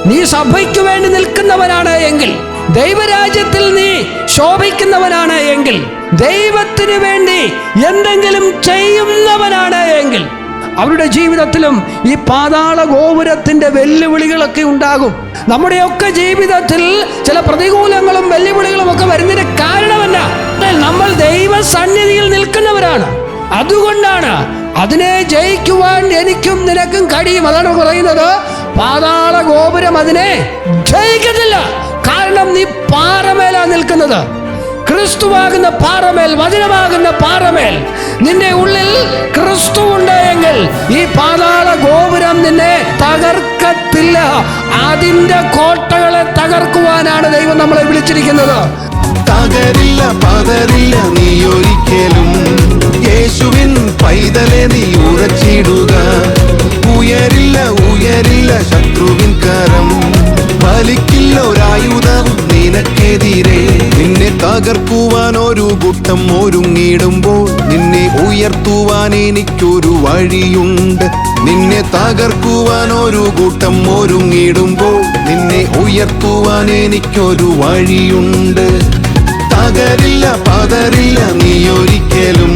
നീ സഭയ്ക്ക് വേണ്ടി നിൽക്കുന്നവനാണ് എങ്കിൽ, ദൈവരാജ്യത്തിൽ നീ ശോഭിക്കുന്നവനാണ് എങ്കിൽ, ദൈവത്തിന് വേണ്ടി എന്തെങ്കിലും ചെയ്യുന്നവനാണ് എങ്കിൽ, അവരുടെ ജീവിതത്തിലും ഈ പാതാള ഗോപുരത്തിന്റെ വെല്ലുവിളികളൊക്കെ ഉണ്ടാകും. നമ്മുടെയൊക്കെ ജീവിതത്തിൽ ചില പ്രതികൂലങ്ങളും വെല്ലുവിളികളും ഒക്കെ വരുന്നതിന് കാരണമല്ല, നമ്മൾ ദൈവസന്നിധിയിൽ നിൽക്കുന്നവരാണ്. അതുകൊണ്ടാണ് അതിനെ ജയിക്കുവാൻ എനിക്കും നിനക്കും കഴിയും. അതാണ് പറയുന്നത്, പാതാള ഗോപുരം അതിനെ ജയിക്കത്തില്ല. കാരണം നീ പാറമേലാ നിൽക്കുന്നത്. ക്രിസ്തുവാകുന്ന പാറമേൽ, വചനമാകുന്ന പാറമേൽ നിന്റെ ഉള്ളിൽ ക്രിസ്തു ഉണ്ട് എങ്കിൽ ഈ പാതാള ഗോപുരം നിന്നെ തകർക്കത്തില്ല. അതിന്റെ കോട്ടകളെ തകർക്കുവാനാണ് ദൈവം നമ്മളെ വിളിച്ചിരിക്കുന്നത്. തകരില്ല, പതറില്ല നീ ഒരിക്കലും, യേശുവിൻ പൈതലെ നീ ഉറച്ചിടുക. ഉയരില്ല, ഉയരില്ല ശത്രുവിൻ കരം, ഫലിക്കില്ല ഒരായുധവും നിനക്കെതിരെ. നിന്നെ തകർക്കുവാൻ ഒരു കൂട്ടം ഒരുങ്ങിടുമ്പോൾ നിന്നെ ഉയർത്തുവാൻ എനിക്കൊരു വഴിയുണ്ട്. നിന്നെ തകർക്കുവാൻ ഒരു കൂട്ടം ഒരുങ്ങിടുമ്പോൾ നിന്നെ ഉയർത്തുവാൻ എനിക്കൊരു വഴിയുണ്ട്. തകരില്ല, പതറില്ല നീ ഒരിക്കലും,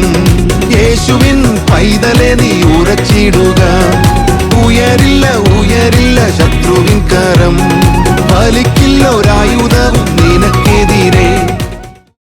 യേശുവിൻ പൈതലെ നീ ഉറച്ചിടുക.